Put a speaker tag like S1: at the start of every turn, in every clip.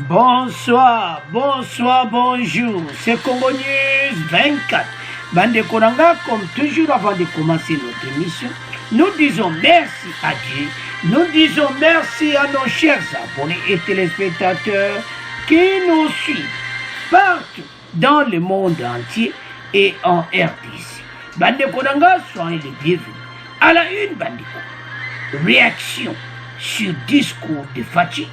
S1: Bonsoir, bonsoir, bonjour. C'est Congo News 24. Bande Konanga, comme toujours avant de commencer notre émission, nous disons merci à Dieu. Nous disons merci à nos chers abonnés et téléspectateurs qui nous suivent partout dans le monde entier et en RDC. Bande Konanga, soyez les bienvenus. À la une, Bandeko. Réaction sur discours de Fachi.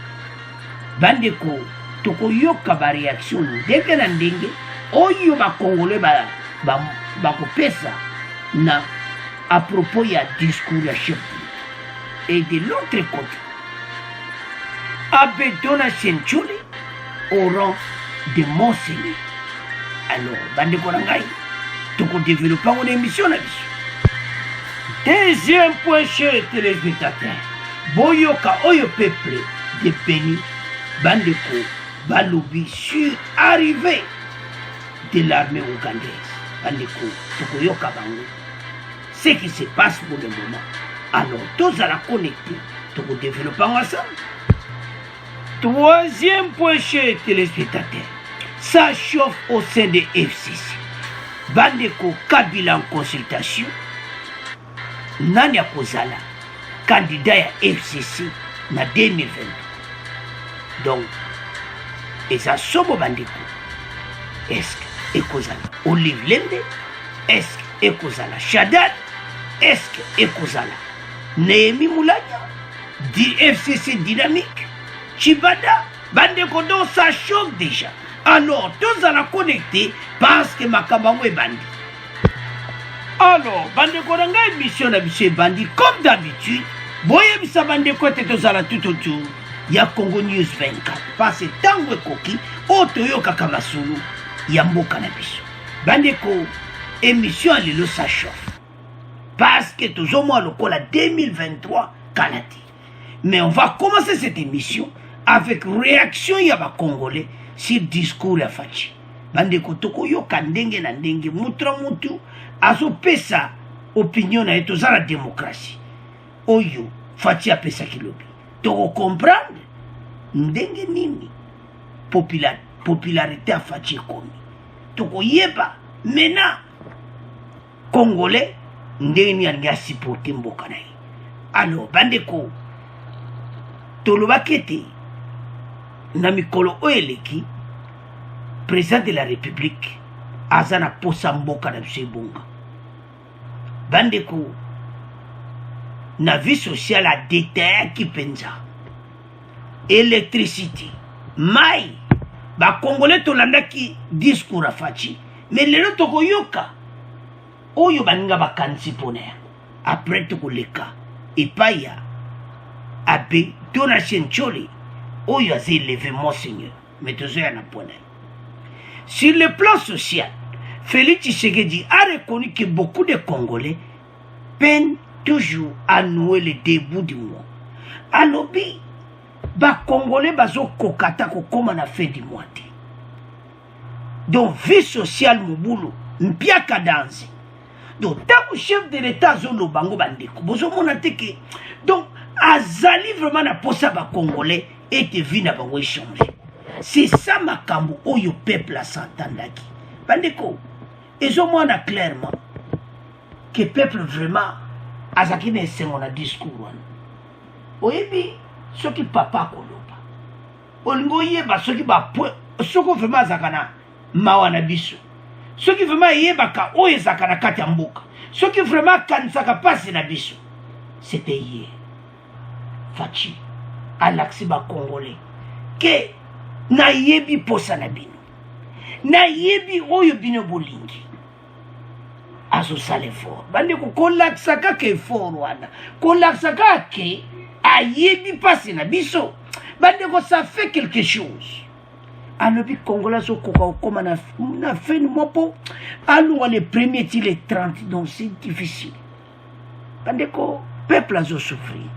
S1: Bandeko, toko yoka ba réaction ndenge na ndenge oyo ba congolais ba kopesa na à propos ya discours ya chef. Et de l'autre côté, Abbé Donatien Tchouli au rang de Monseigneur. Alors, bandeko nangai, toko développer une émission na biso. Deuxième point, chers téléspectateurs, boyoka oyo peuple de Béni Bandeko Balobi sur arrivée de l'armée ougandaise. Bandeko Tokoyoka Bango. Ce qui se passe pour le moment. Alors, tous à la connecter, Toko développer ensemble. Troisième point, chers téléspectateurs, ça chauffe au sein de FCC. Bandeko Kabila en consultation. Nanya Kozala, candidat à FCC en 2022. Donc, et ça sobo bandeko. Est-ce que Ekozala Olive Lembe? Est-ce que Ekozala Shaddad? Est-ce que Ekozala Néhémie Moulania? Di FCC Dynamique? Chibada? Bandeko, donc ça chauffe déjà. Alors, tous à la connecter parce que Makabango est bandit. Alors, bandeko nanga émission na biso bandi comme d'habitude. Boye bisa bandeko tous à la tout autour. Ya Congo News 24 parce que tango ekoki otoyoka kamasulu ya mboka na biso. Bandeko émission lelo ça chauffe parce que toujours moi lokola 2023 kalati. Mais on va commencer cette émission avec réaction ya ba congolais sur discours ya Fachi. Bandeko tokoyoka ndenge na ndenge mutra mutu azopesa opinion na eto za la démocratie. Oyo Fachi apesa kilobi. Toko comprendre ndenge nini popularité a Fachi komi. Toko yeba mena congolais ndenge ni alinga supporter mboka na ye. Alors bandeko tolobaki ete na mikolo oyo eleki président de la république aza na posa mboka na biso ebonga. Bandeko na vie sociale a détaillaki mpenza électricité mai bacongolais tolandaki discours a Fachi mais lelo tokoyoka oyo baninga bakanisi mpona yango après tokoleka epai ya Abbé Donatien Tchouli oyo aza élevé Monseigneur mais tozoya na mpona ye. Sur le plan social, Félix Tshisekedi a reconnu que beaucoup de Congolais peinent toujours à nouer le début du mois. Alobi, ba Congolais bazo kokata kokoma na fin du mois. Donc vie sociale mobulu mpia kadanzi. Donc tant que chef de l'État zolo bango bandeko, bozo monate que donc azali vraiment na posa ba Congolais et te vie na bango échanger. C'est ça makambo oyo peuple a s'entendaki. Bandeko, ezo mona clairement que peuple vraiment azaki na esengo na discours wana. Oyebi soki papa koloba. Olingo yeba soki ba soko vraiment azaka na mawa na biso. Soki vraiment yebaka oyo ezaka na kati ya mboka. Soki vraiment kanisaka pasi na biso. C'était hier. Fachi alaksi ba congolais que na yebi posa na bino na yebi oyo bino bolingi azo sale fort bandeko kolakisaka ke fort wana kolakisaka ke ayebi pasi na biso bandeko ça fait quelque chose alobi congolais azo koka okoma na fin mopo alunga le premier ti le 30 donc c'est difficile bandeko peuple azo souffrir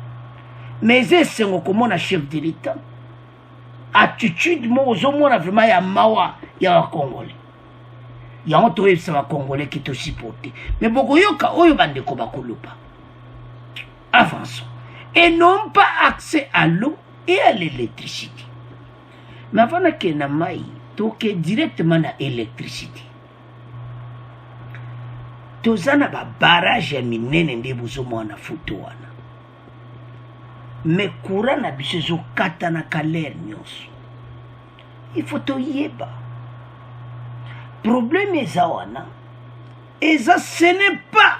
S1: mais esengo komona chef de l'État attitude mo ozomona vraiment ya mawa ya Congolais. Ya on toye sa Congolais qui te supporte. Mais bokoyoka oyo bandeko bakoloba. Avançons. Et n'ont pas accès à l'eau et à l'électricité. Mais avant que na mai, toke directement na électricité. Tozana ba barrage ya minene nde bozomona photo wana. Mais courant na biso zo kata na kalere nyonso. Il faut toyeba. Problème eza wana. Eza ce n'est pas.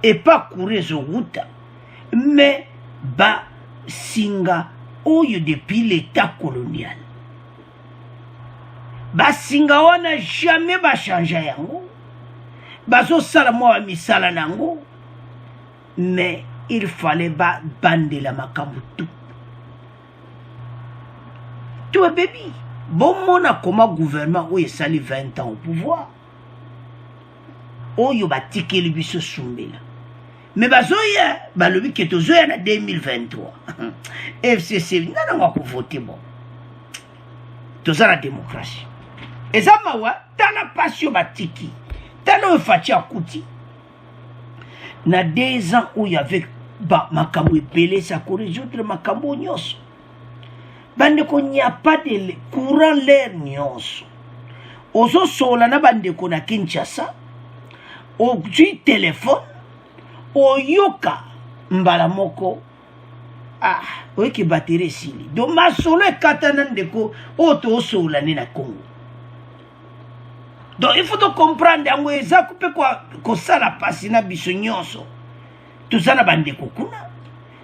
S1: Et pas courir zo route. Mais ba singa oyo depuis l'état colonial. Ba singa wana jamais ba changer yango. Bazo sala mwa misala nango. Mais il fallait ba bande la makambu tout. Tu es baby. Bon mona comment gouvernement où il sali 20 ans au pouvoir. Oyo ba tikeli biso sumbela. Mais bazoya balobi ke tozoya na 2023. FCC nana ngako voter bon. Toza la démocratie. Et ça mawa tala passion batiki. Tala fati akuti. Na 2 ans où il y avait ba makambo belé ça ko résoudre makambo nyos. Bande ko n'y a pas de courant l'air nyos. Ozo sola na bande ko na Kinshasa. O tu téléphone oyoka mbala moko oiki batterie sili do masolo ekatana ndeko oto osola ni na Congo. Donc il faut te comprendre yango eza kupe ko sala pasi na biso nyonso tozana bandeko kuna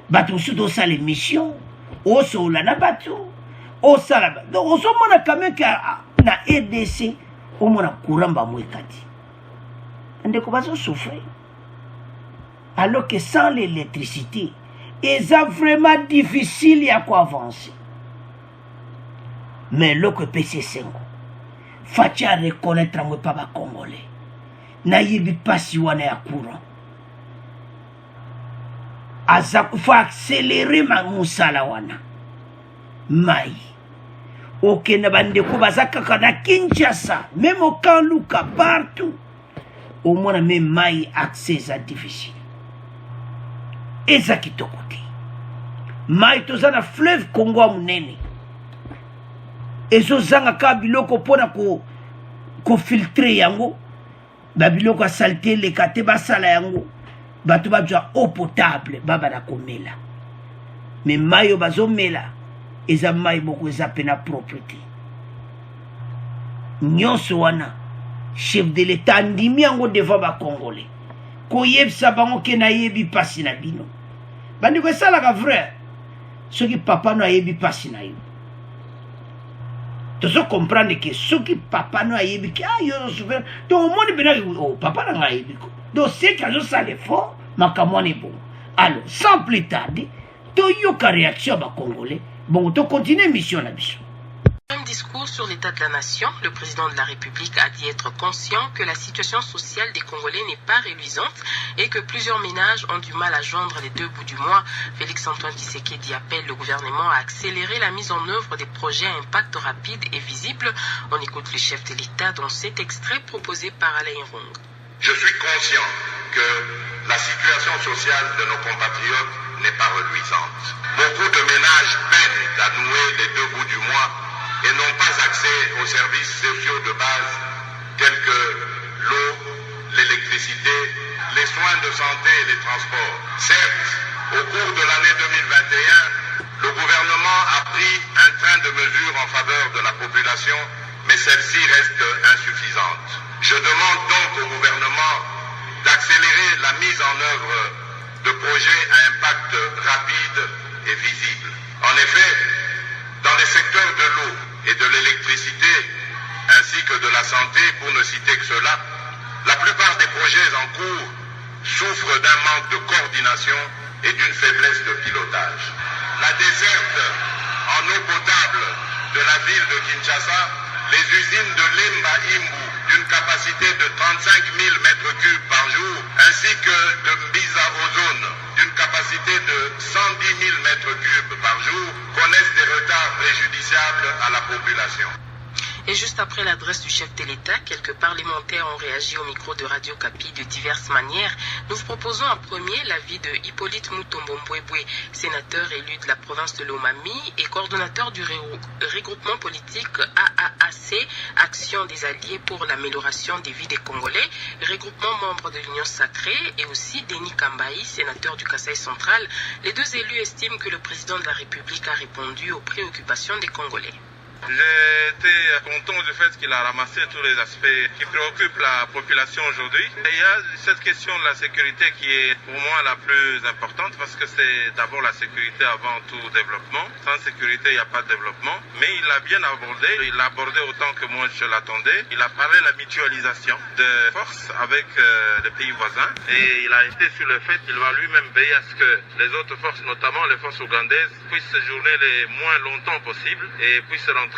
S1: bato mosusu tosala émission osola na bato osala donc ozomona quand même que na RDC omona courant bamwekati ndeko bazo souffrir. Alors que sans l'électricité, c'est vraiment difficile à quoi avancer. Mais le que PC5, faut reconnaître que pas congolais. Naïbi pas si on est à courant. Il faut accélérer ma moussala wana. Mai. Ok, na bande ko bazaka na Kinshasa, même au Kanluka, partout. Au moins, même mai accès à difficile. Et ça qui te côté. Mai tozana fleuve Congo munene. Et zo zanga ka biloko pona ko filtrer yango. Ba biloko salté le kate ba sala yango. Batu ba jwa eau potable baba na komela. Mais mai bazo mela. Eza mai boko eza pena propreté. Nyonso wana chef de l'état ndimi yango devant ba congolais. Ko yebisa bango ke na yebi pasi na bino. Bandi ko sala ka vrai. Ce qui papa no yebi pasi na yo. Tozo comprendre que ce qui papa no yebi ki yo souffert. To omoni bena oh papa na yebi ko. Donc c'est que ça le fort makamoni bon. Alors sans plus tarder, to yo ka réaction ba congolais. Bon to continuer mission na biso.
S2: Même discours sur l'état de la nation, le président de la République a dit être conscient que la situation sociale des Congolais n'est pas réluisante et que plusieurs ménages ont du mal à joindre les 2 bouts du mois. Félix-Antoine Tshisekedi appelle le gouvernement à accélérer la mise en œuvre des projets à impact rapide et visible. On écoute le chef de l'État dans cet extrait proposé par Alain Rong.
S3: Je suis conscient que la situation sociale de nos compatriotes n'est pas reluisante. Beaucoup de ménages peinent à nouer les 2 bouts du mois et n'ont pas accès aux services sociaux de base tels que l'eau, l'électricité, les soins de santé et les transports. Certes, au cours de l'année 2021, le gouvernement a pris un train de mesures en faveur de la population, mais celle-ci reste insuffisante. Je demande donc au gouvernement d'accélérer la mise en œuvre de projets à impact rapide et visible. En effet, dans les secteurs de l'eau et de l'électricité, ainsi que de la santé, pour ne citer que cela, la plupart des projets en cours souffrent d'un manque de coordination et d'une faiblesse de pilotage. La desserte en eau potable de la ville de Kinshasa, les usines de Lemba Imbu d'une capacité de 35 000 m3 par jour, ainsi que de Mbiza Ozone d'une capacité de 110 000 m3 par jour, connaissent des retards préjudiciables à la population.
S2: Et juste après l'adresse du chef de l'État, quelques parlementaires ont réagi au micro de Radio Kapi de diverses manières. Nous vous proposons en premier l'avis de Hippolyte Mutombo Mbwebwe, sénateur élu de la province de Lomami et coordonnateur du regroupement politique AAAC, Action des Alliés pour l'amélioration des vies des Congolais, regroupement membre de l'Union Sacrée, et aussi Denis Kambaï, sénateur du Kasaï central. Les deux élus estiment que le président de la République a répondu aux préoccupations des Congolais.
S3: J'étais content du fait qu'il a ramassé tous les aspects qui préoccupent la population aujourd'hui. Il y a cette question de la sécurité qui est pour moi la plus importante parce que c'est d'abord la sécurité avant tout développement. Sans sécurité, il n'y a pas de développement. Mais il l'a bien abordé. Il l'a abordé autant que moi je l'attendais. Il a parlé de la mutualisation de forces avec les pays voisins. Et il a été sur le fait qu'il va lui-même veiller à ce que les autres forces, notamment les forces ougandaises, puissent séjourner le moins longtemps possible et puissent rentrer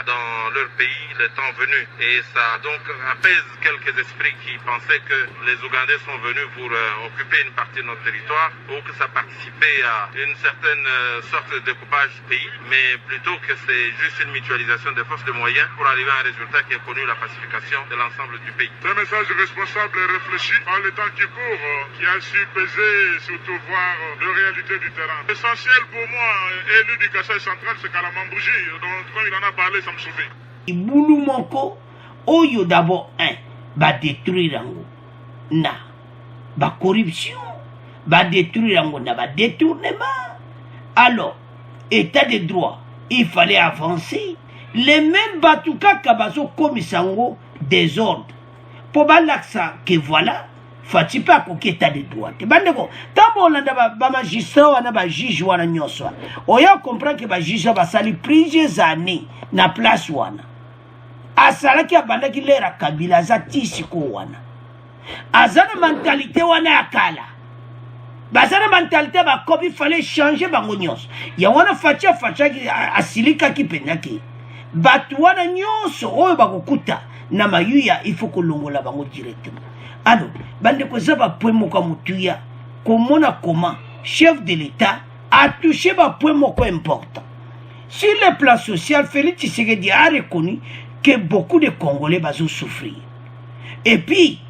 S3: dans leur pays le temps venu. Et ça donc apaise quelques esprits qui pensaient que les Ougandais sont venus pour occuper une partie de notre territoire ou que ça participait à une certaine sorte de découpage du pays, mais plutôt que c'est juste une mutualisation des forces de moyens pour arriver à un résultat qui est connu, la pacification de l'ensemble du pays.
S4: C'est un message responsable et réfléchi par le temps qui court, qui a su peser et surtout voir la réalité du terrain. L'essentiel pour moi, élu du Kasaï central, c'est Kalamambouji. Donc quand il en a parlé, ça me sauve.
S1: Ibulu moko oyo d'abord va détruire yango na ba corruption, va détruire yango na ba détournement. Alors état de droit, il fallait avancer. Les mêmes batuka kabazo komisango désordre pour balaksa que voilà fati pas ko état de droit te bandeko tabo landa ba magistrat wana ba juge wana nyoso oya comprendre que ba juge ba sali plusieurs années na place wana asalaki abandaki lera Kabila za tisiko wana azana mentalité wana ya kala bazana mentalité ba kobi fallait changer bango nyonso ya wana facha ki asilika ki pendaki batu wana nyonso oyo bakokuta na mayuya il faut kolongola bango directement. Alors bandeko zaba point moko mutuya komona comment chef de l'État a touché ba point moko important. Sur le plan social, Félix Tshisekedi a reconnu que beaucoup de Congolais vont souffrir. Et puis,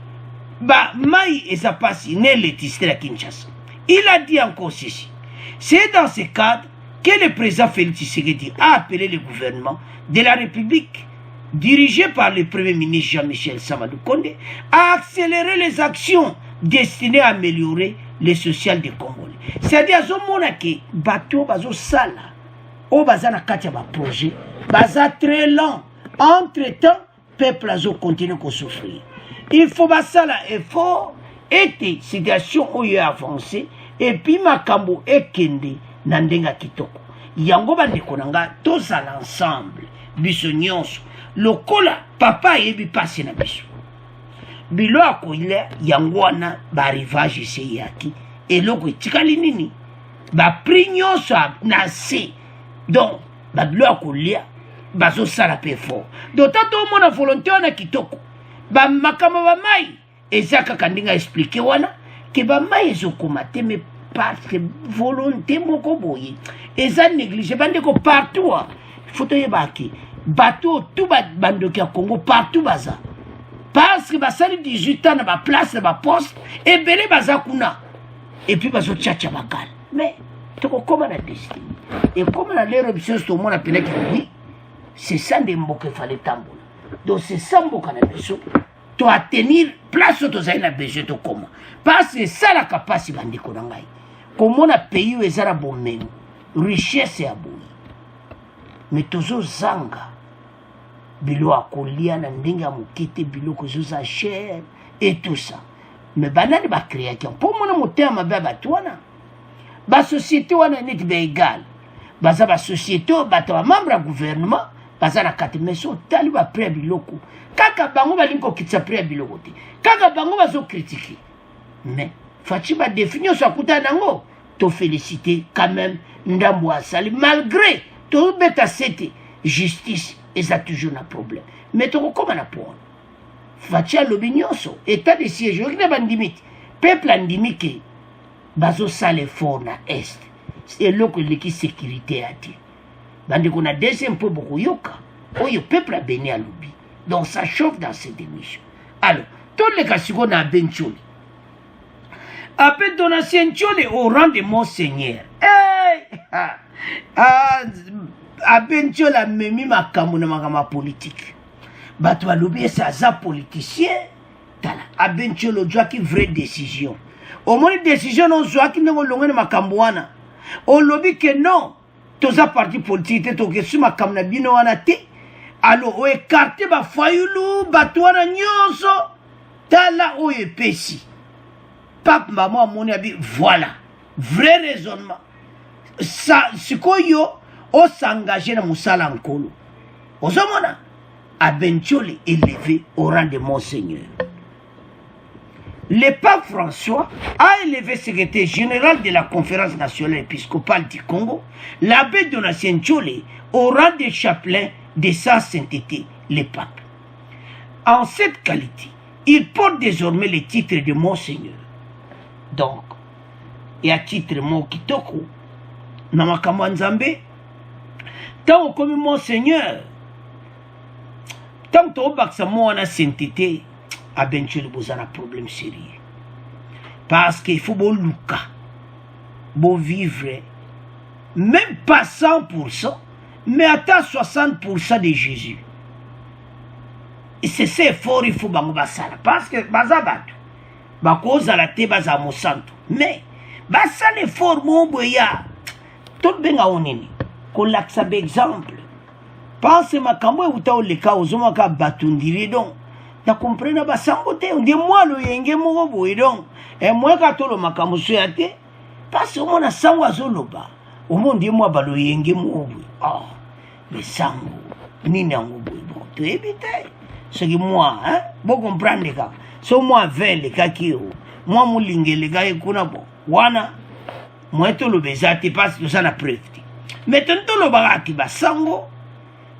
S1: Maï et sa passe l'électricité à Kinshasa. Il a dit encore ceci. C'est dans ce cadre que le président Félix Tshisekedi a appelé le gouvernement de la République, dirigé par le premier ministre Jean-Michel Samadou Kondé, à accélérer les actions destinées à améliorer le social des Congolais. C'est-à-dire, que bateau bazo sala. Au bazar katia ba projet, bazar très lent. Entre-temps, peuple azo continue à souffrir. Il faut basala effort et situation où il a avancé et puis makambo ekende nandenga kitoko. Yango bande konanga tous ensemble. Biso nyonso lokola papa yebi passe na biso. Bilo akoile yango wana ba rivage ese yaki eloko tikali nini ba prix nyonso na se. Donc, bablo akolia bazo sala pe fort. D'autant to mona volonté wana kitoko. Ba makama ba mai ezaka kandinga expliquer wana que ba mai ezokomate mais parce que volonté moko boye eza négligé bandeko partout. Faut yeba ki bateau tout bandoki ya Congo partout baza. Parce que basali 18 ans na ba place na ba poste et belé baza kuna. Et puis bazo tchatcha bakal. Mais comment la destinée. Et comme la l'éruption tout le monde appelait oui, c'est ça des mots qu'il fallait tambour. Donc c'est ça mots qu'on a besoin. Tu as tenir place où tu as besoin de comment. Parce que ça la capacité de konangai. Comment on a payé les arabes même richesse et abou. Mais toujours zanga. Bilo akolia na ndenga mukite bilo kozuza cher et tout ça. Mais banane ba créer qui pour mon moteur ma baba toana. Ba société wana net be égal. Baza ba société bato ba membre gouvernement baza na kati meso tali ba pré biloko. Kaka bango balinko kitsa pré biloko te. Kaka bango bazo critiquer. Mais fachi ba définir so kuta nango to féliciter quand même ndambo asali malgré to beta c'était justice et ça toujours un problème. Mais to comment na pour fachi l'opinion so état de siège yo ne bandimite peuple andimike bazo sale fort na est. C'est là que l'équipe sécurité a dit. Bande qu'on a deuxième peu beaucoup yoka. Oh, le peuple a béni à l'oubli. Donc ça chauffe dans cette émission. Alors, tous les cas, si on a Bencholi. Après donation Tcholi au rang de Monseigneur. Hey! A Bencholi a mis ma camouna politique. Bato a l'oublié, c'est un politicien. A Bencholi, il a une vraie décision. Au moins, une décision, on a qui n'est pas ma cambouana. On lobby que non. Tous les partis politiques, tout que si ma camouna bino anate. Alors, on écarte ba fayoulou, batouana nyonso. Tala o epesi. Pape maman moni abi voilà. Vrai raisonnement. Ça sikoyo o s'engager dans musala nkolo. Ozomona a Bencholi élevé au rang de Monseigneur. Le pape François a élevé secrétaire général de la Conférence nationale épiscopale du Congo, l'abbé Donatien Tcholi, au rang de chapelain de sa sainteté, le pape. En cette qualité, il porte désormais le titre de Monseigneur. Donc, il y a titre Mon Kitoko, Namakama Nzambe, tant comme Monseigneur, tant que tu as la sainteté, à Bencholi, vous avez un problème sérieux. Parce qu'il faut bon Luca, bon vivre, même pas 100%, mais atteint 60% de Jésus. Et c'est cet effort il faut que ça. Parce que bazabatu, cause à la té baza mosanto. Mais basa l'effort mon boya, tout bien à onini. Qu'on l'accepte exemple. Pense ma kamwe uta o leka ozoma ka batundiri donc. Na comprendre basango te on dit moi le yenge mo boy donc. Et moi ka tolo makambo soyate parce que on a sango azoloba. Au monde dit moi ba le yenge mo boy. Ah, mais sango ni nango boy bon. Tu éviter. Ce que moi hein, bon comprendre les gars. So moi vers les gars qui moi moulinge les gars kuna bon. Wana moi to le bezate parce que ça na preuve. Maintenant to le baraki basango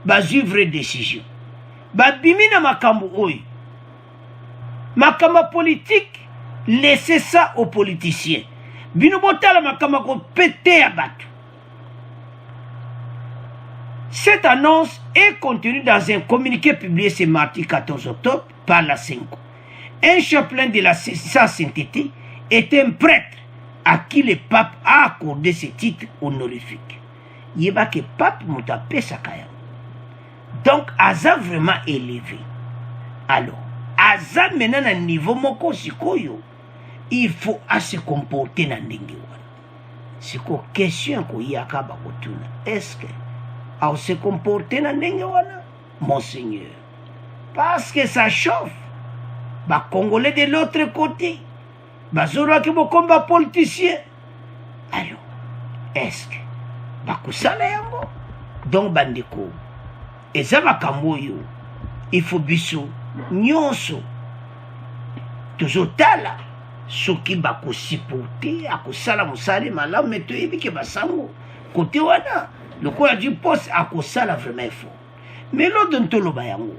S1: ba suivre décision. Ba bimina makambo oyo. Makama politique, laissez ça aux politiciens. Bino botala makama ko pété à battre. Cette annonce est contenue dans un communiqué publié ce mardi 14 octobre par la Cinco. Un chapelain de la sainteté est un prêtre à qui le pape a accordé ce titre honorifique. Il y a que pape moutapé sakaya. Donc, Aza vraiment élevé. Alors, Aza maintenant à niveau moko sikoyo, il faut se comporter dans ndenge wana. Siko question ko yaka ba kotuna. Est-ce que a se comporter dans ndenge wana, Monseigneur? Parce que ça chauffe. Ba Congolais de l'autre côté, ba zora ki bo combat politicien. Alors, est-ce que ba kusala yango? Donc bandeko, ezaba kamoyo, il faut biso nyonso tozotala soki bakosipote akosala mosala malamu me toyebi ke basango kote wana lokola du poste akosala vraiment effort mais lodo ntoloba yango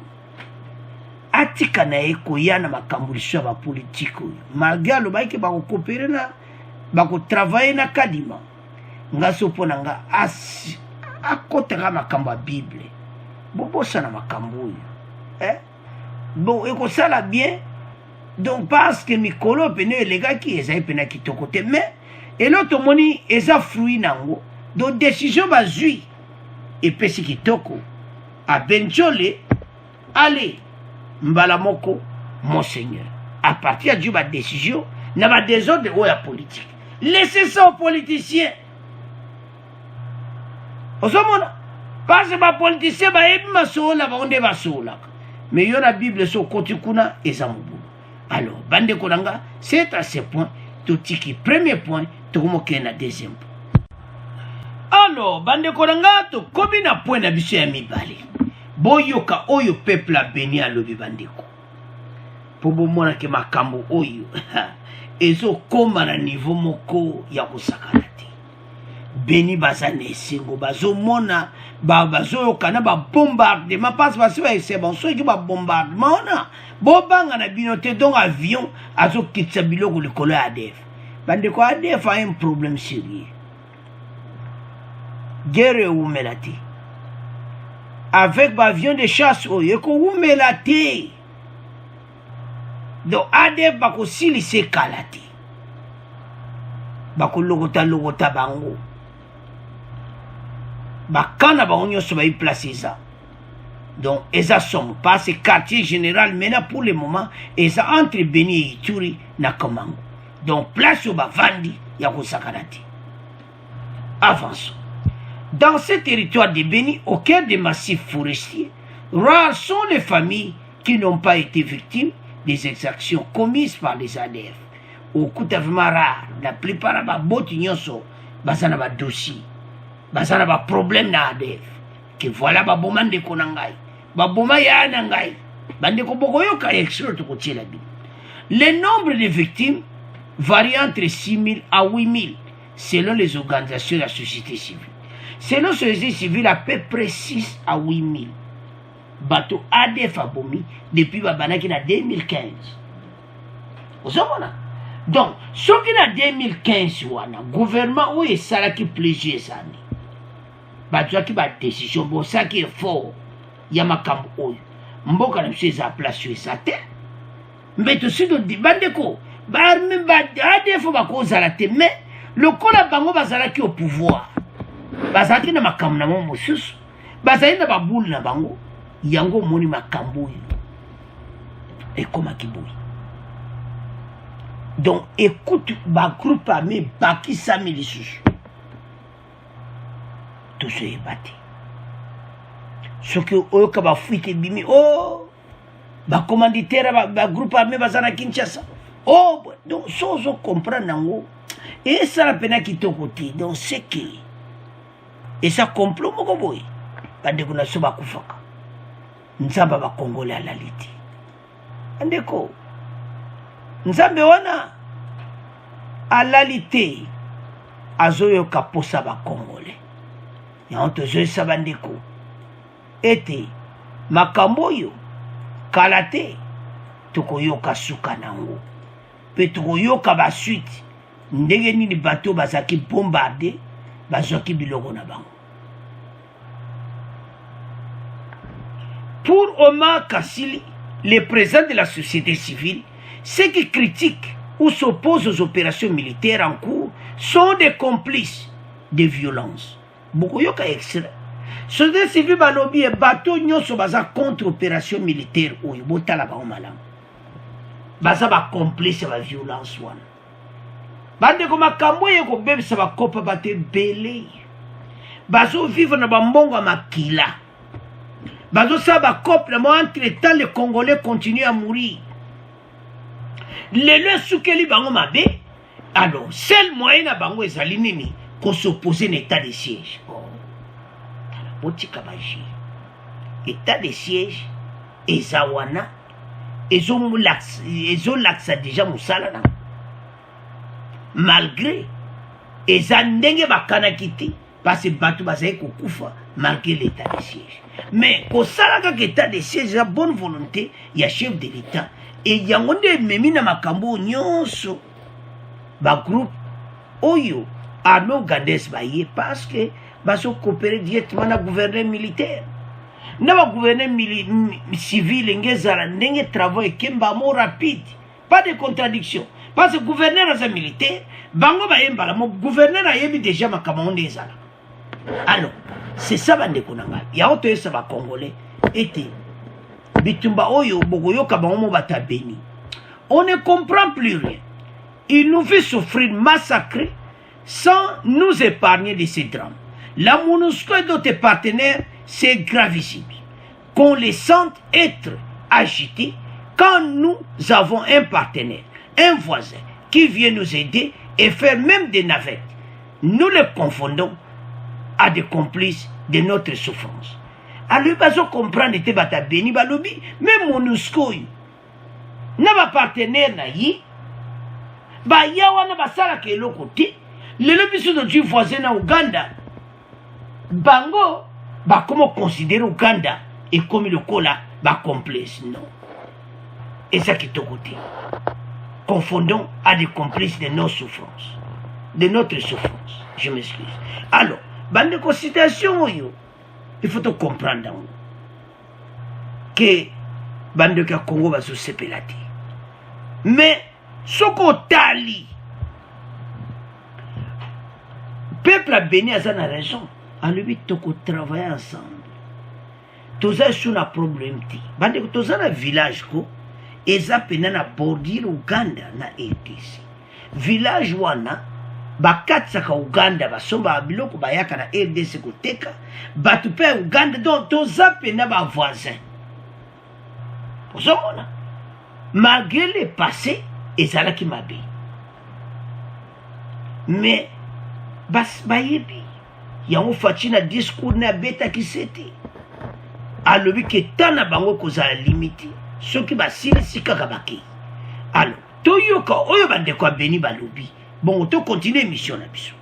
S1: atika na ye koya na makambo liso ya bapolitike oyo malgré alobaki ke bakokopere na bakotravaille na kadima nga so mpo na nga akotaka makambo ya bible bobosana makambo oyo bon ekosala bien donc parce que mikolo pene elegaki ezali pena kitoko te mais elo tomoni eza fruit nango donc décision bazwi epesi kitoko a Bencholi allez mbala moko Monseigneur à partir du ba décision na ba désordre oya politique laissez ça aux politiciens osomona parce que ba politicien ba yebi masola ba onde basola mais yo la Bible so koti kuna ezamubu. Alors bande konanga c'est à ce point tout qui premier point to moke na deuxième point. Alors bande konanga to komi na point na biso ya mibale. Boyoka oyo peuple a béni à lobi bandeko. Po bomona ke makambo oyo ezo koma na niveau moko ya kosakana te. Béni bazane esengo bazomona bazoyoka na bombardement parce que c'est bon soki bombardement na bobanga na bino te donc avion azokitisa biloko likolo ya ADF. Bandeko ADF a un problème sérieux. Guerre oumela te. avec avion de chasse oyo ekoumela te. Donc ADF bakosilisa kala te, bakologota bango, bakana bango nyonso bayi place eza. Donc eza somme parce que quartier général maintenant pour le moment eza entre Beni et Ituri na Kamango. Donc place au bavandi ya kosakana te. Avançons. Dans ce territoire de Beni, au cœur des massifs forestiers, rares sont les familles qui n'ont pas été victimes des exactions commises par les ADF. Au coup vraiment rare, la plupart des boti nyonso bazana ba dossier, bazana ba problème na ADF. Que voilà ba boma ndeko na ngai, ba boma ya na ngai, bandeko bokoyo ka extra to kotiela bi. Le nombre de victimes varie entre 6 000 à 8 000 selon les organisations de la société civile. Selon la société civile, à peu près 6 à 8 000 bateaux ADF abomi depuis Babanaki en 2015. Vous savez? Donc, ce qui est en 2015, le gouvernement où est ça qui plaisir ça. Bateau qui va décision, bon, ça qui est fort, il y a ma cambo. Mboka na mse za place sur sa terre. Mais tout suite, on dit, bandeko, même ADF va causer la terre, mais le kola bango bazalaki au pouvoir. Bazalaki na makambo na mo mosusu. Bazali na baboule na bango. Yango moni makambo yo. Et comme Akiboui. Donc écoute, ba groupe armé baki 100 000 sous. Tout ce est battu. Ce que oyoka ba fuite bimi, oh, ba commanditaire ba groupe armé bazana Kinshasa. Oh, donc sozo comprendre nango. Et ça la peine qui te côté. Donc c'est qui. Et ça complot moko boy. Pas de kuna soba kufaka. Nzamba ba Congolais à la liti. Andeko. Nzambe wana à la liti. Azoyo kaposa ba Congolais. Ya onto zoyo sabandeko. Ete makamboyo kalate tokoyoka suka nango. Pe tokoyoka ba suite. Ndenge nini bateau bazaki bombardé bazaki biloko na bango. Pour Omar Kassili, le président de la société civile, ceux qui critiquent ou s'opposent aux opérations militaires en cours sont des complices de violence. Beaucoup yoka extrait. Société civile balobi et bateau nyonso baza contre opération militaire ou botala ba malam. Baza ba complice ba violence wana. Bande ko makambo ye ko bebisa ba kopa bate belé. Bazo vivre na ba mbongo makila. Bazo sa ba kopa na entre temps les Congolais continuent à mourir. Le soukeli bango mabe. Alors, seul moyen na bango ezali nini ko s'opposer à état de siège. Oh. Botika baji. État de siège ezawana ezolaxa déjà musala na. Malgré eza ndenge bakana kiti parce que batu bazai kokufa malgré l'état de siège. Mais au salaka état de siège la bonne volonté ya chef de l'état et yango nde memi na makambo nyonso ba groupe oyo armée ougandaise baye parce que baso coopérer directement na gouverneur militaire. Na ba gouverneur civil ngezala ndenge travail kemba mo rapide, pas de contradiction. Parce que le gouverneur est militaire, bango ba yembala, mon gouverneur a yebi déjà ma kamonde ezala. Alors, c'est ça bande konanga. Ya oto ça va congolais était bitumba oyo bogoyo kabango bata Beni. On ne comprend plus rien. Il nous fait souffrir, massacrer sans nous épargner de ces drames. La MONUSCO et d'autres partenaires, c'est gravissime. Qu'on les sente être agités quand nous avons un partenaire, un voisin qui vient nous aider et faire même des navettes. Nous les confondons à des complices de notre souffrance. Alors, ils vont comprendre que bata Beni balobi, même MONUSCO, n'a pas partenaire na yi, ba yawana basala ke lokote, le biso de du voisin na Ouganda, bango, ba comment considérer Ouganda et comme le cola, ba complice, non. Et ça qui est au côté. Confondons à des complices de nos souffrances. De notre souffrance. Je m'excuse. Alors, bande de considération, il faut tout comprendre. que bande ka Congo bazo sepela te. Mais soko tali peuple a béni à sa raison. À lui toko travailler ensemble. Toza sur un problème ti. Bande ko toza na village ko eza pena na bordure Uganda na RDC. Village wana bakatsaka Uganda basomba biloko bayaka na RDC koteka batu pe Uganda donc toza pena ba voisin. Ozomona malgré le passé ezalaki mabe. Mais bas bayebi yango faci na discours na beta kisete alobi ke tana bango kozala limite soki basilisi kaka bake. Alors toyoka oyo bandeko abeni balobi bon to continue mission na biso.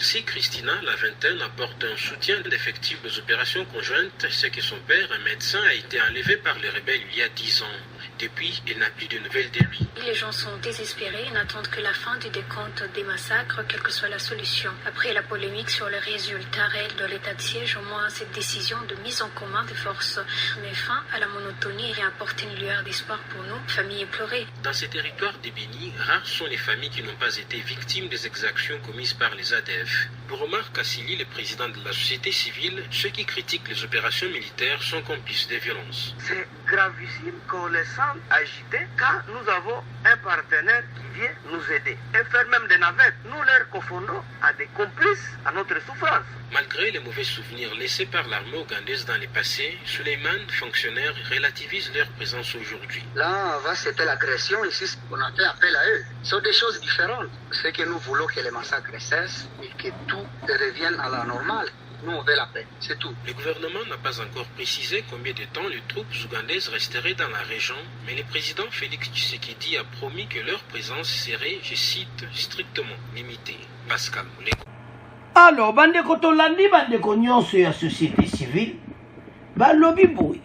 S5: Si Christina, la vingtaine, apporte un soutien d'effectifs aux opérations conjointes, c'est que son père, un médecin, a été enlevé par les rebelles il y a 10 ans. Depuis, il n'a plus de nouvelles de lui.
S6: Les gens sont désespérés et n'attendent que la fin du décompte des massacres, quelle que soit la solution. Après la polémique sur les résultats réels de l'état de siège, au moins cette décision de mise en commun des forces met fin à la monotonie et apporte une lueur d'espoir pour nous, familles éplorées.
S5: Dans ces territoires des Béni, rares sont les familles qui n'ont pas été victimes des exactions commises par les ADF. Pour Omar Kassili, le président de la société civile, ceux qui critiquent les opérations militaires sont complices des violences.
S7: C'est gravissime qu'on les sente agités quand nous avons un partenaire qui vient nous aider et faire même des navettes. Nous les confondons à des complices à notre souffrance.
S5: Malgré les mauvais souvenirs laissés par l'armée ougandaise dans le passé, Suleiman, fonctionnaire, relativise leur présence aujourd'hui.
S7: Là, avant, c'était l'agression, ici, on a fait appel à eux. Ce sont des choses différentes. C'est que nous voulons que les massacres cessent et que tout revienne à la normale. Nous, on veut la paix, c'est tout.
S5: Le gouvernement n'a pas encore précisé combien de temps les troupes ougandaises resteraient dans la région, mais le président Félix Tshisekedi a promis que leur présence serait, je cite, strictement limitée. Pascal Moulego.
S1: Alors, bandeko tolandi bandeko nyonso ya société civile, balobi boy.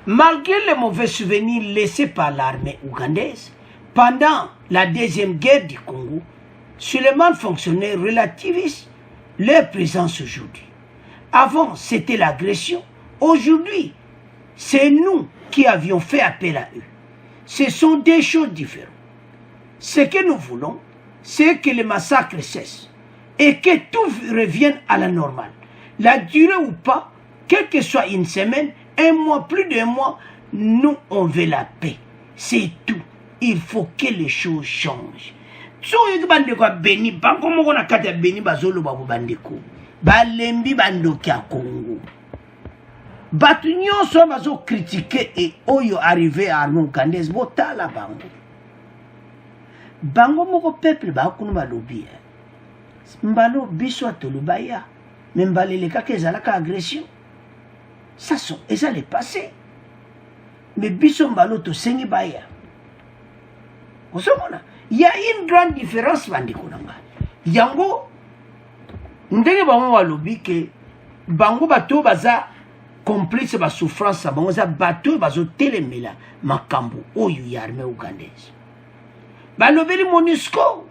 S1: Malgré les mauvais souvenirs laissés par l'armée ougandaise pendant la deuxième guerre du Congo, Suleiman fonctionnait relativiste leur présence aujourd'hui. Avant, c'était l'agression. Aujourd'hui, c'est nous qui avions fait appel à eux. Ce sont des choses différentes. Ce que nous voulons, c'est que les massacres cessent et que tout revienne à la normale. La durée ou pas, quelle que soit une semaine, un mois, plus d'un mois, nous, on veut la paix. C'est tout. Il faut que les choses changent. So yeki bandeko abeni banko moko na kati ya beni bazoloba bo bandeko balembi bandoki ya Congo batu nyonso bazo critiquer et oyo arrivé à armée ougandaise botala bango moko peuple bakunu balobi mbalo biso atoloba ya mais mbalelekaka ezalaka agression ça sont eza le passé mais biso mbalo tosengi baya osomona. Il y a une grande différence, bandeko nanga. Yango, ndenge bango walobi ke bango bato baza complice ba souffrance bango za bato bazo telemela makambo oyo ya armée ougandaise. Balobeli MONUSCO.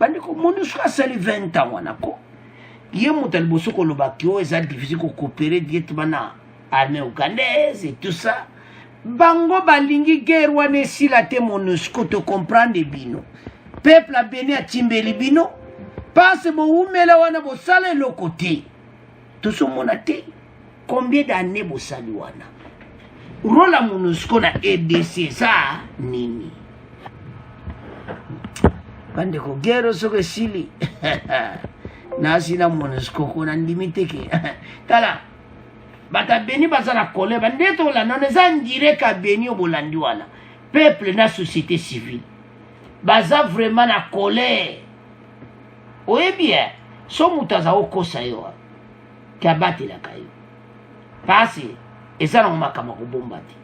S1: Bandeko MONUSCO asali 20 ans wanako. Ye mutal boso ko lobaki o eza difficile ko coopérer directement na armée ougandaise et tout ça. Bango balingi guerre wane sila te MONUSCO te comprendre bino. Peuple a béni a timbeli bino. Passe bo umela wana bo sale le côté. Tout ce monde a te. Combien d'années bo sali wana? Rola MONUSCO na RDC ça nini? Bande ko guerre soko sili. Nasi na MONUSCO ko na limite ke. Tala. Bata beni bazala kole bandeto la naneza ndire ka beni obolandi wana peuple na société civile baza vraiment na colère oye bien so mutaza okosa yo kabati la kayo pasi eza na makama ko bombati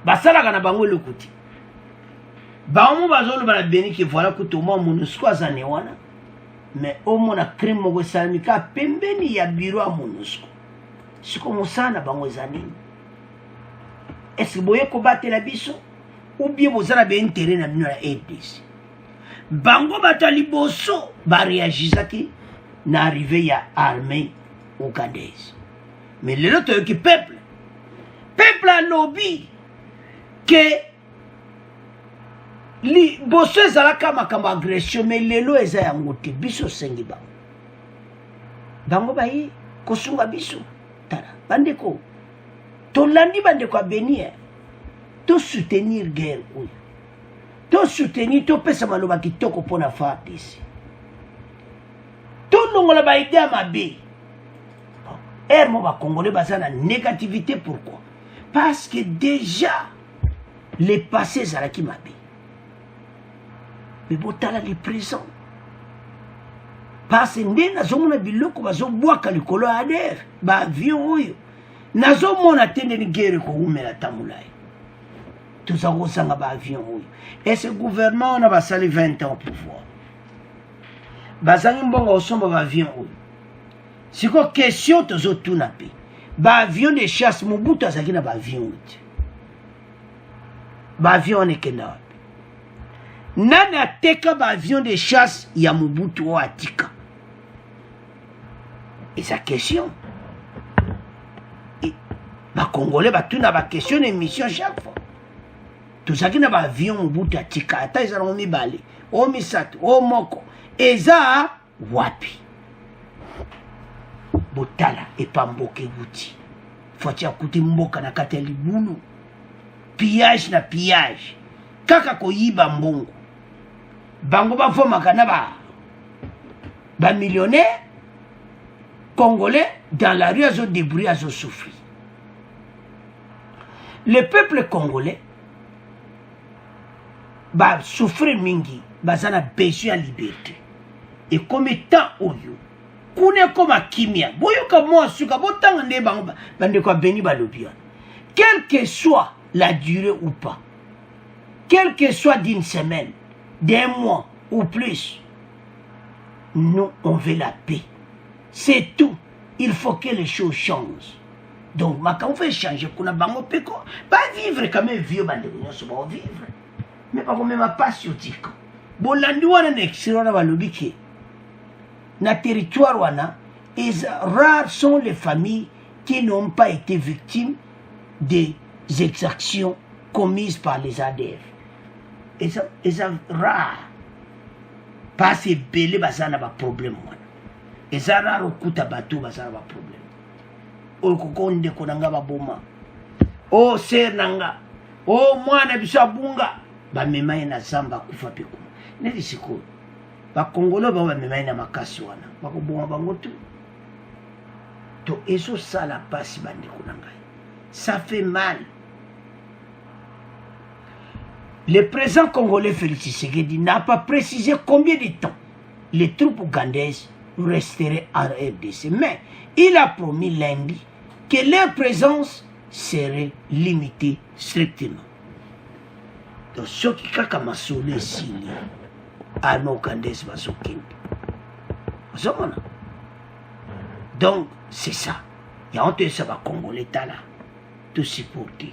S1: basala kana bango lokuti baomo bazolo bana beni ki voilà ko to MONUSCO azane wana. Mais au moins la crime moko salamika pembeni ya bureau à MONUSCO. Siko mosana bango ezani. Est-ce que boye ko batela biso ou bien bozala be intérêt na bino la RDC. Bango batali boso ba réagissaki na arrivé ya armée ougandaise. mais lelo toyoki peuple alobi ke boso ezalaka makambo agression mais lelo eza yango te biso osengi bango bayi kosunga biso tala bandeko tolandi bandeko ya Beni tosoutenir guerre oyo tosoutenir topesa maloba kitoko mpona FARDC tolongola baide ya mabe mo bakongolais baza na négativité. Pourquoi? Parce que déjà le passé ezalaki mabe mais botala le présent parce que nde nazomona biloko bazobwaka likolo ya ADF baavion oyo nazomona te ndeni guerre koumela tamulai toza kosanga baavion oyo et ce gouvernement on a basali 20 ans pour pouvoir bazangi mbongo osomba baavion oyo siko question tozotuna pe baavion de chasse Mobutu azalaki na baavion oyo te baavion wana ekenda wapi nani ateka baavion de chasse ya Mobutu oyo atika eza question bakongolais batuna baquestion na émission chaque fois tozalaki na baavion Mobutu atika ata eza nango mibale o misato o moko eza wapi botala epa mboka ekuti fati akuti mboka na kati ya libulu pillage na pillage kaka koyiba mbongo bango bafomaka na bamillionnaire congolais dans la rue azo débrouiller azo souffrir. Le peuple congolais va souffrir mingi baza na besoin ya liberté et comme temps oyo kune koma kimia boyoka mwa suka botanga nde bango bande kwa Beni balobi quelle que soit la durée ou pas, quelle que soit d'une semaine, d'un mois ou plus, nous on veut la paix. C'est tout. Il faut que les choses changent. Donc, quand on fait changer, qu'on a bango peko, pas vivre comme un vieux bandit, on va vivre. Mais pas comme un patriotique. Bon, l'andouane n'excellent va l'obliquer. Na territoire wana, rares sont les familles qui n'ont pas été victimes des exactions commises par les ADF. Et ça rare. Parce que belé bazana ba problème wana. Et ça rare okuta bateau bazana ba problème. O kokonde konanga ba boma. O ser nanga. O mwana biso abunga ba memaye na zamba kufa peku. Neli siko. Ba Congolais ba memaye na makasi wana. Ba ko bonga bango tu. To eso sala pasi bande konanga. Ça fait mal. Le président congolais Félix Tshisekedi n'a pas précisé combien de temps les troupes ougandaises resteraient en RDC. Mais il a promis lundi que leur présence serait limitée strictement. Donc, ce qui a commencé signé à nos Ougandaises donc, c'est ça. Il y a un peu de Congolais là. Tout supporter.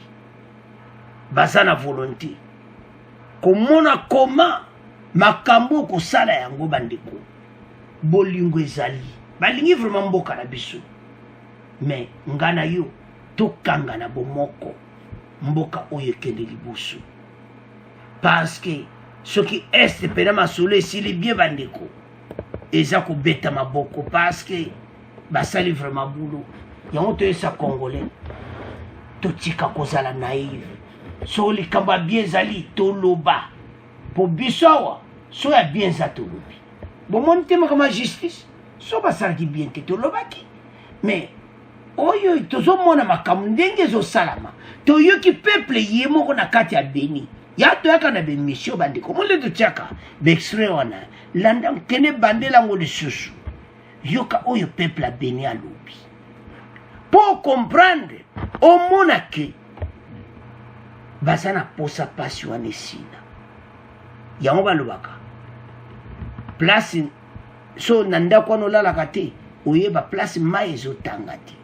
S1: Bazana volonté. Comment makambo ko sala yango bandeko. Bolingo ezali. Balingi vraiment mboka na biso. Mais ngana yo tokanga na bomoko mboka oyo kende libusu. Parce que ce qui est pena masole sili bien bandeko. Eza ko beta maboko parce que basali vraiment boulot. Yango to esa congolais. Totika kozala naïve. So li kamba bien zali toloba. Po bisawa so ya bien za tolobi. Bon mon tema kama justice. So basala ki bien te toloba ki. Mais oyo tozo mona makamu ndenge zo salama. To yo ki peuple yemo na kati ya Beni. Ya to yaka na be mission bande ko mo le to tiaka. Be extrait wana. Landa kene bandela ngo de susu. Yoka oyo peuple a Beni alobi. Pour comprendre au monake basana posa pasi wana esina yango balobaka place so nanda kwa no lalaka te oyeba place mai ezotanga te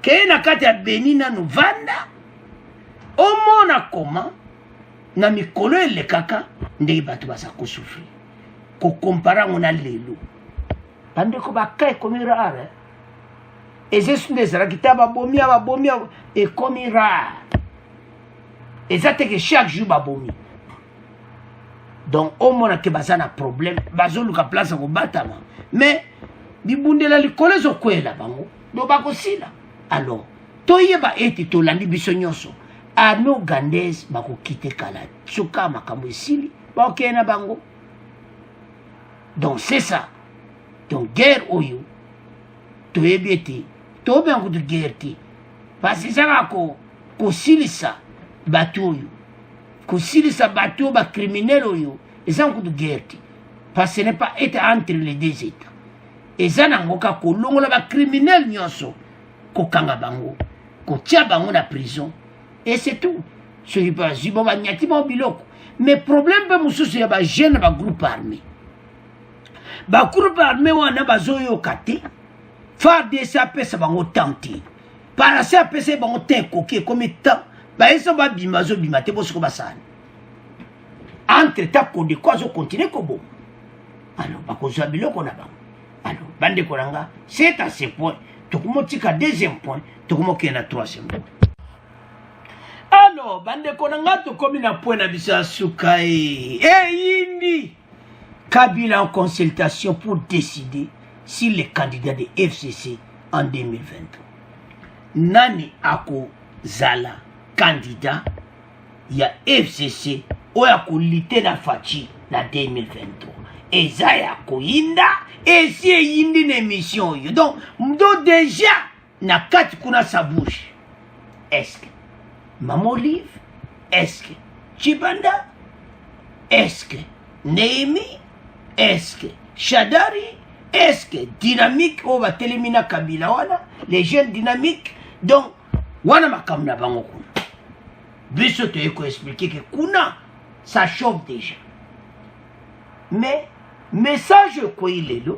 S1: ke na kati ya Beni nanu vanda omona koma na mikolo elekaka ndenge bato basa kosufri kokompara ngo na lelo bandeko bakae komi rare eza sunde ezalaki te babomi ekomi rare eza te ke chaque jour babomi donc omona ke baza na problème bazoluka place ya kobatama mais bibundela likolo ezokwela bango do bakosila alors toyeba ete tolandi biso nyonso armée ougandaise bakokite kala soka makambo esili bakokeye na bango donc c'est ça donc guerre oyo toyebi ete tobenga kutu guerre te parce ezaka kosilisa bato oyo kosilisa bato oyo bacriminel oyo eza kutu guerre te parce que ce n'est pas être entre les deux états eza nango kaka kolongola bacriminel nyonso kokanga bango kotia bango na prison et c'est tout soki bazwi bo banyati bao biloko mais problème mpe mosusu ya bajeune bagroupe armé bagroupe armé wana bazoyoka te FARDC apesa bango temps te parase apesa bango temps ekoki ekomi temps bayeso babima azobima te bosoko basani entre temps kodeko azokontinue koboma alors bakozwa biloko na bango alors bandeko na nga c'est à ce point tokomotika deuxième point tokomokee na troisième point alors bandeko na nga tokomi na point na biso ya suka eyindi Kabila en consultation pour décider si les candidats de FCC en 2023 nani ako zala candidat ya FCC oyo akolite na faci na 2023 eza ya koyinda esi eyindi na émission oyo donc mdo déjà na kati kuna sa bouche est-ce que Mama Olive, est-ce que Chibanda, est-ce que Néhémie, est-ce que Shadari, est-ce que Dynamique, on va télémina Kabila wana, les jeunes dynamiques, donc wana makamna bango kuna. Biso te eko expliquer que kuna ça chauffe déjà. Mais message quoi il est là?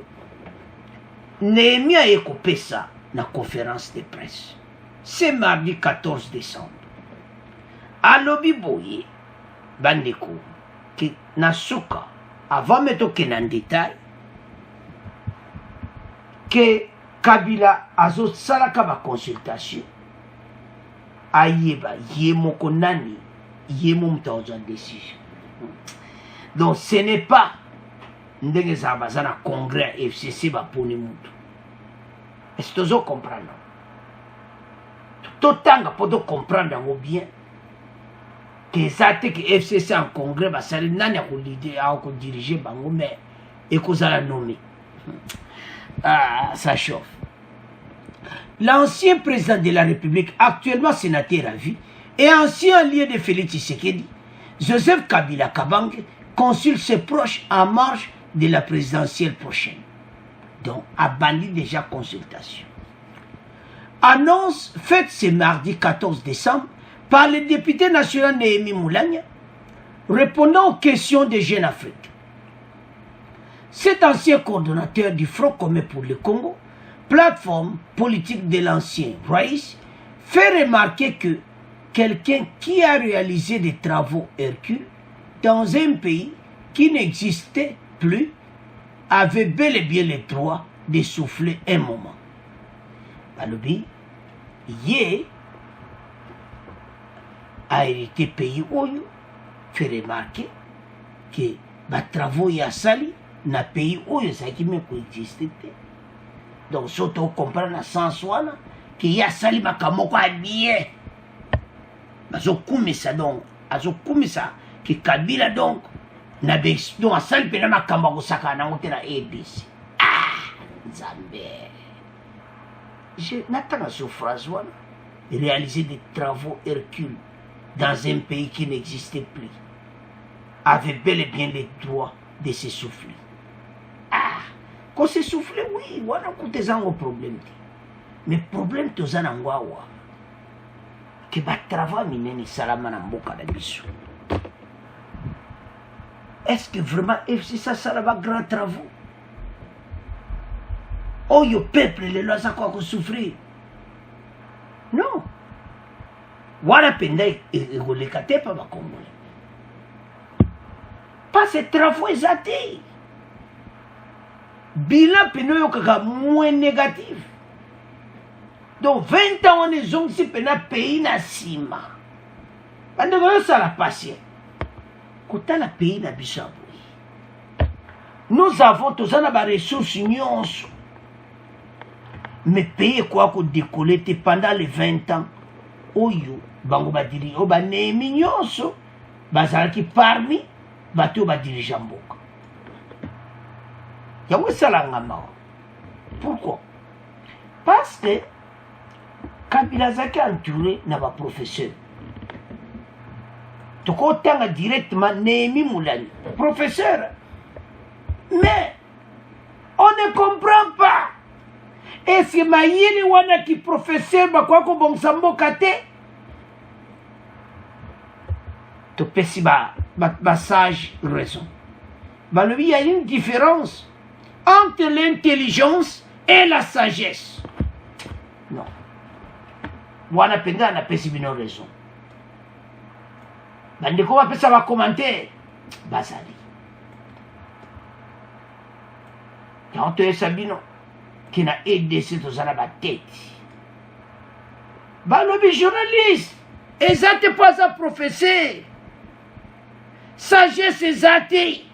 S1: Néhémie a écopé ça na conférence de presse. C'est mardi 14 décembre. Alobi boye bandeko ki nasuka avant metoke en détail que Kabila azo salaka ba consultation ayeba yemoko nani yemo mutaoza décision donc ce n'est pas ndenge za bazana congrès FCC ba poni mutu est-ce que vous comprenez totanga poto comprendre ngo bien que ça te que FCC en congrès va salir nani ako leader ako diriger bango mais ekozala nommé ah ça chauffe. L'ancien président de la République, actuellement sénateur à vie et ancien allié de Félix Tshisekedi, Joseph Kabila Kabange, consulte ses proches en marge de la présidentielle prochaine. Donc a banni déjà consultation. Annonce faite ce mardi 14 décembre par le député national Néhémie Moulania, répondant aux questions des jeunes africains. Cet ancien coordonnateur du Front commun pour le Congo, plateforme politique de l'ancien Raïs, fait remarquer que quelqu'un qui a réalisé des travaux Hercule dans un pays qui n'existait plus avait bel et bien le droit de souffler un moment. Balobi, Yé a hérité pays Oyo, fait remarquer que les travaux y a sali na pays Oyo, ça qui me coexistait. Donc, surtout, on comprend dans le sens qu'il y a sali makamoko à bien. Azo kumisa donc, azo kumisa que Kabila donc, na donc a sali pena makamoko saka na ngote na ABC. Ah, Zambé. Je n'attends sur phrase wana, réaliser des travaux Hercule dans un pays qui n'existait plus, avait bel et bien le droit de se souffler. Ah, quand se souffler, oui, voilà que tu as un problème. Mais le problème, tu as un que le travail mineni salama na mboka na biso. Est-ce que vraiment FCC salama grand travaux? Oh, le peuple, les lois, ça quoi souffrir? Non. Voilà, pendant que les Congolais pas Congolais. Pas ces travaux exatés. Bilan pénal kaka moins négatif. donc 20 ans on ezongisi pena pays na nsima bandeko yosala patient kotala pays na biso ya boye nous avons toza na baressource nyonso mais pays ekoya kodécolle te pendant les 20 ans oyo bango badiri oyo baneemi nyonso bazalaki parmi bato oyo badirige mboka yango esalanga mawa. Pourquoi? Parce que Kabila azalaki entouré na baprofesseur tokotanga directement Némi Moulani professeur, mais on ne comprend pas. Est-ce que mayini wana ki professeur bakoya kobongisa mboka te topesi sage raison balobi il y a une différence entre l'intelligence et la sagesse. Non. Wana penga na pesi bino raison. Bandeko bapesa ba commentaire bazali. Quand tu sabino qui na aidé cette ozala ba tête. Balobi journaliste, ezate pas un professeur. Sagesse ezate.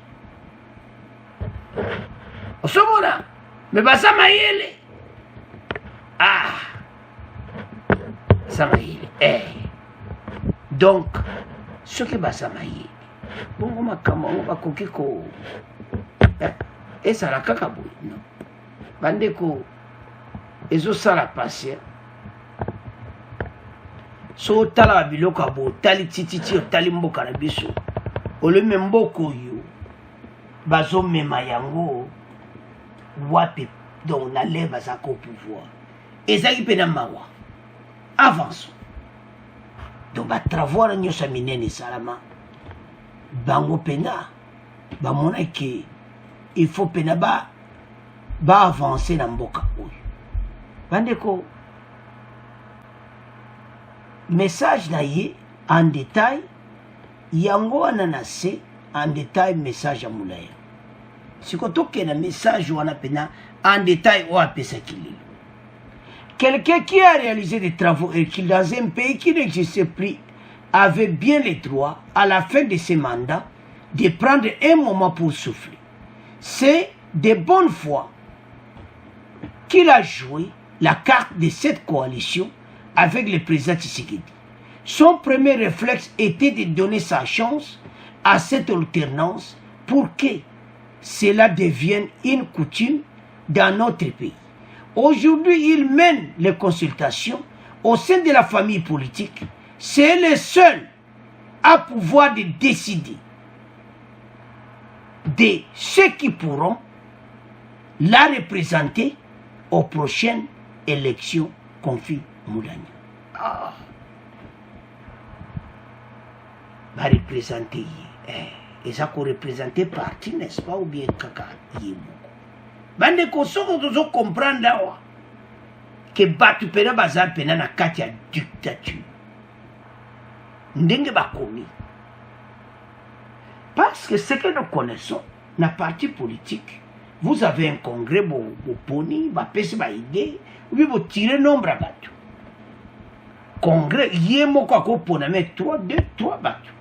S1: Osomona, mais basa mayele. Ah, ça mayele. Donc, ce qui basa mayele. Bongo makama on va kokiko. Et ça la kakaboui, non. Bandeko, ezo sala patient. So tala biloko abo tali tititi tali mboka na biso. Ole mboko yo. Bazo mema yango. Wapi donc la lève à sa pouvoir et ça qui peut mawa avançons donc ba travaux na nyosa minene salama bango pena ba mona que il faut pena ba avancer na mboka oyo bandeko message na ye en détail yango ananase en détail message à moulaya. Si on a un message ou en détail, on appelle ça qu'il est. Quelqu'un qui a réalisé des travaux et qui dans un pays qui n'existait plus avait bien le droit, à la fin de ses mandats, de prendre un moment pour souffler. C'est de bonne foi qu'il a joué la carte de cette coalition avec le président Tshisekedi. Son premier réflexe était de donner sa chance à cette alternance pour que cela devienne une coutume dans notre pays. Aujourd'hui, il mène les consultations au sein de la famille politique. C'est le seul à pouvoir de décider de ceux qui pourront la représenter aux prochaines élections confie Moulani. Ah. Va représenter. Et ça qu'on représente parti, n'est-ce pas, ou bien kaka yemo. Bande ko soko tozo comprendre là que batu pena bazar pena na kati ya dictature. Ndenge bakomi. Parce que ce que nous connaissons, na parti politique, vous avez un congrès, vous poni, vous pesi ba idée, vous tirez nombre à batu. Congrès, yemo kwa ko pona mais 3 batu.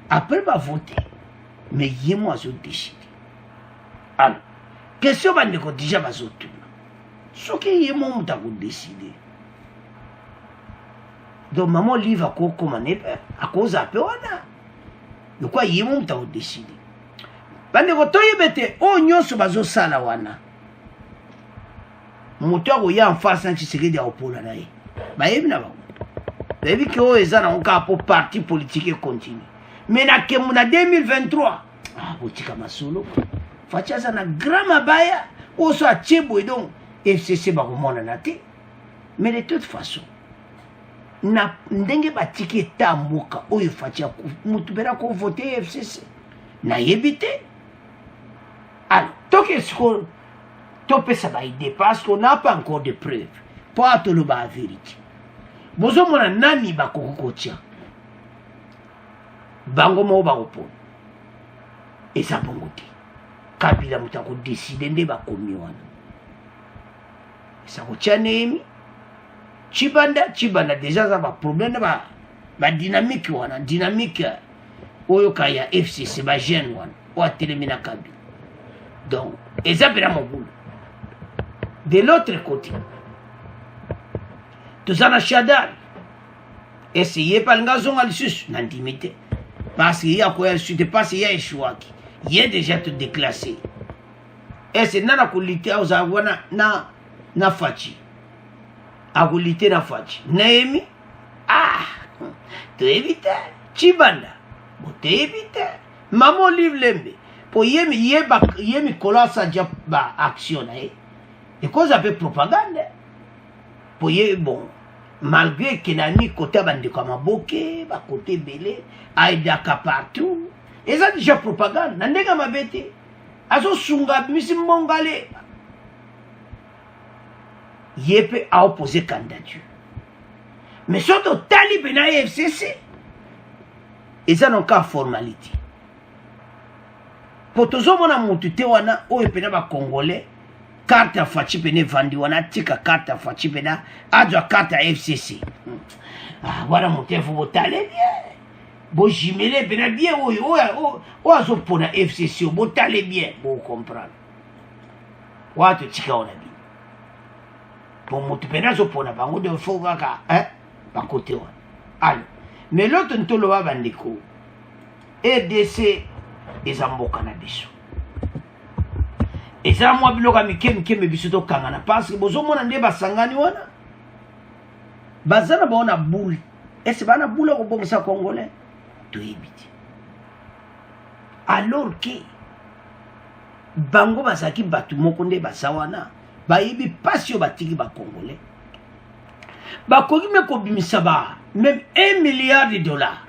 S1: Après va voter. Mais yemo azo décidé. Alors, question va ndeko déjà bazo tuna. Ce que yemo muta ko décider. Donc maman livre à quoi commander à cause à peu wana. De quoi yemo muta ko décider. Bandeko toyebete o nyonso bazo sala wana. Muto ko ya en face na Tshisekedi ya opola na ye. Ba yebi na ba. Ba yebi ke o ezana onka pour parti politique continue. Mais na 2023, botika masolo. Fachaza na grama baya, oso a chebo et donc FCC ba komona na te. Mais de toute façon, na ndenge batiki ta mboka oyo facha mutu bera ko voter FCC. Na yebite. Alors, toke sko topé ça ba idée parce qu'on n'a pas encore de preuves. Pas tout le ba vérité. Bozo mona nani ba kokoko tia. Bango mo ba opon et ça bongo te Kabila muta ko décider nde ba komi wana ça ko tia Némi Chibanda déjà ça va problème ba dynamique wana dynamique oyo kaya FCC ba jeune wana o atelemina kabi. Donc ezabela mon boulot. De l'autre côté, tout en Chadar, essayez par l'engagement à l'issue, n'intimité. Parce qu'il y a quoi, je ne pas s'il y a échoué. Il y a déjà tout déclassé. Et c'est nana kulité aux awana na fachi. A kulité na fachi. Naemi, tu évites, Chibanda, tu évites. Maman livre lembe. Pour yemi kola sa dia ba action na et cause avec propagande. Pour bon, malgré que nani côté bande comme boké, ba côté belé, aidaka partout. Et ça déjà propagande. Nandega mabete. Azo sunga misi mongale. Yepe a opposé candidature. Mais surtout talibé na FCC. Et ça non qu'à formalité. Pour tous les gens qui ont été congolais, carte à Fachi pene vandi wana tika carte à Fachi pena adwa carte à FCC. Voilà mon téléphone vous allez bien. Bon jimele pena bien o azo pona FCC vous allez bien pour comprendre. Wa to tika ona bi. Pour moto pena zo pona bango de fo baka ba côté wana. Alors, mais l'autre ntolo wa bandiko. EDC ezamboka na biso. Eza mwa biloka mike biso to kangana parce que bozomona nde basangani wana. Bazana baona boule. Ese bana boule ko bongisa congolais to yebiti. Alors que bango basaki batu moko nde basawana bayibi pasio batiki ba congolais. Bakoki me ko bimisa ba même 1 milliard de dollars.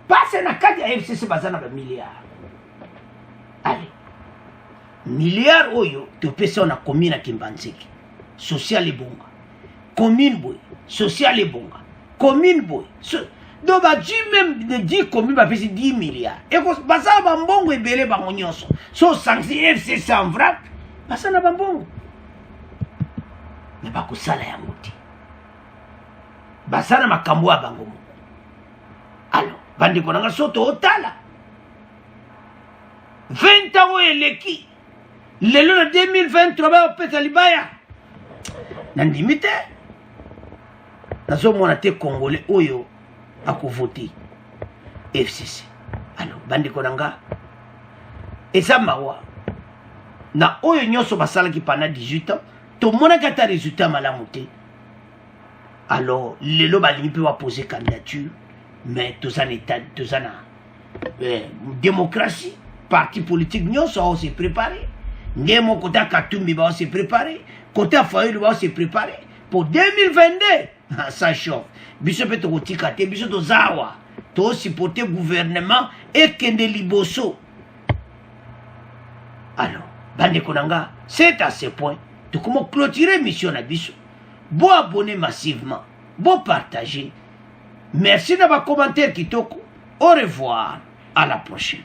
S1: Passe na kati ya FCC bazana ba milliard. Allez. Milliard oyo te pesa on a commune à Kimbanzeki. Social et bonga. Commune boy, social et bonga. Commune boy. Donc ba dit même de 10 communes ba pesa 10 milliards. Et ko basa ba mbongo ebele ba nyonso. So sanksi FCC en vrac. Basa na ba mbongo. Mais ba ko sala ya muti. Basa na makambo ya bango. Alors, bandi ko nga soto otala. 20 ans eleki. Lelo na 2023 ba opesa libaya. Nandimite. Nazo mona te congolais oyo ako voter FCC. Alors, bandi ko nga eza mawa. Na oyo nyoso basala ki pendant 18 ans, to mona kata résultat malamu te. Alors, lelo balingi pe wa poser candidature. Mais tout ça n'est démocratie, parti politique, nous sommes se préparés. Nous mon côté Katumbi va se préparer, côté Fayoul va se préparer. Pour 2022, ça chauffe. Biso peut te tikate, biso to zawa, to supporter gouvernement et kende liboso. Alors, bande konanga, c'est à ce point. Tu comment clôturer mission na biso. Bon abonner massivement, bon partager. Merci de vos commentaires, Kitoko. Au revoir. À la prochaine.